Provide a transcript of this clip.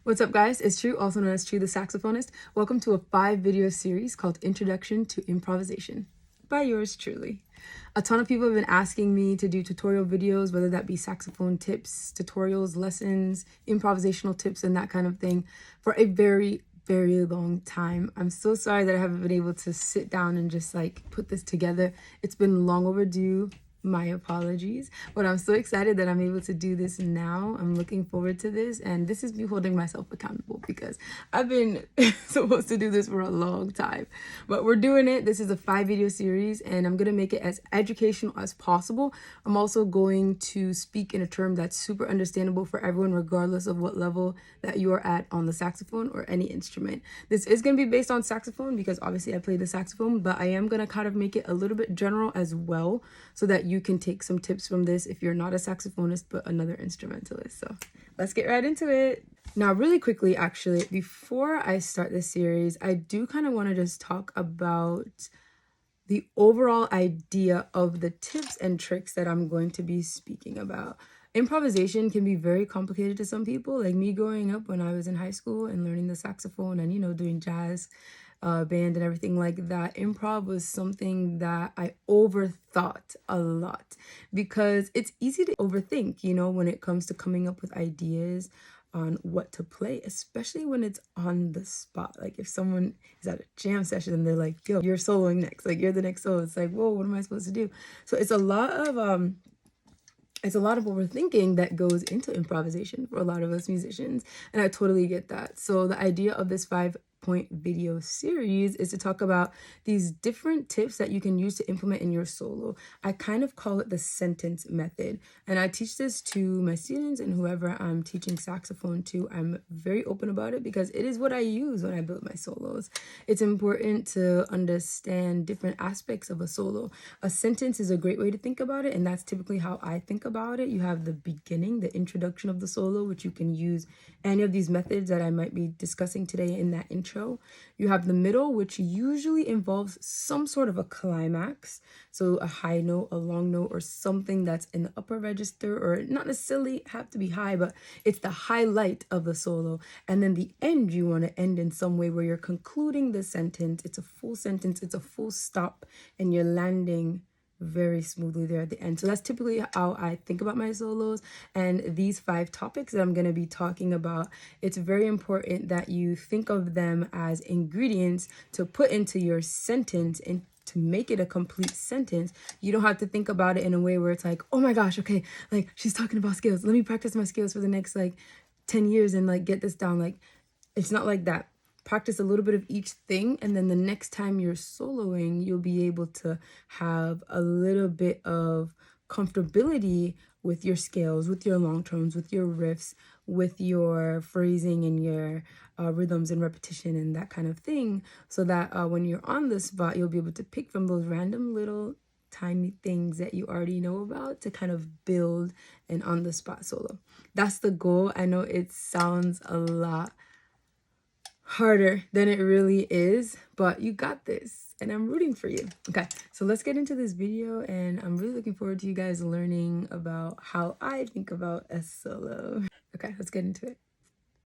What's up, guys? It's True, also known as True the Saxophonist. Welcome to a 5-video series called Introduction to Improvisation by yours truly. A ton of people have been asking me to do tutorial videos, whether that be saxophone tips, tutorials, lessons, improvisational tips, and that kind of thing for a very long time. I'm so sorry that I haven't been able to sit down and just put this together. It's been long overdue. My apologies, but I'm so excited that I'm able to do this now. I'm looking forward to this, and this is me holding myself accountable because I've been supposed to do this for a long time, but we're doing it. This is a 5-video series, and I'm gonna make it as educational as possible. I'm also going to speak in a term that's super understandable for everyone, regardless of what level that you are at on the saxophone or any instrument. This is gonna be based on saxophone because obviously I play the saxophone, but I am gonna kind of make it a little bit general as well, so that you can take some tips from this if you're not a saxophonist but another instrumentalist. So let's get right into it. Now, really quickly, actually, before I start this series, I do kind of want to just talk about the overall idea of the tips and tricks that I'm going to be speaking about. Improvisation can be very complicated to some people, like me growing up when I was in high school and learning the saxophone and, doing jazz band and everything like that. Improv was something that I overthought a lot because it's easy to overthink, when it comes to coming up with ideas on what to play, especially when it's on the spot. Like if someone is at a jam session and they're like, yo, you're soloing next, like you're the next solo. It's like, whoa, what am I supposed to do? So it's a lot of overthinking that goes into improvisation for a lot of us musicians, and I totally get that. So the idea of this 5-point video series is to talk about these different tips that you can use to implement in your solo. I kind of call it the sentence method, and I teach this to my students and whoever I'm teaching saxophone to. I'm very open about it because it is what I use when I build my solos. It's important to understand different aspects of a solo. A sentence is a great way to think about it, and that's typically how I think about it. You have the beginning, the introduction of the solo, which you can use any of these methods that I might be discussing today in that intro. You have the middle, which usually involves some sort of a climax, so a high note, a long note, or something that's in the upper register, or not necessarily have to be high, but it's the highlight of the solo. And then the end, you want to end in some way where you're concluding the sentence. It's a full sentence, it's a full stop, and you're landing very smoothly there at the end. So that's typically how I think about my solos. And these 5 topics that I'm going to be talking about, it's very important that you think of them as ingredients to put into your sentence and to make it a complete sentence. You don't have to think about it in a way where it's like, oh my gosh, okay, like she's talking about skills, let me practice my skills for the next 10 years and get this down. It's not like that. Practice a little bit of each thing, and then the next time you're soloing, you'll be able to have a little bit of comfortability with your scales, with your long tones, with your riffs, with your phrasing and your rhythms and repetition and that kind of thing, so that when you're on the spot, you'll be able to pick from those random little tiny things that you already know about to kind of build an on-the-spot solo. That's the goal. I know it sounds a lot harder than it really is, but you got this, and I'm rooting for you. Okay, so let's get into this video, and I'm really looking forward to you guys learning about how I think about a solo. Okay, let's get into it.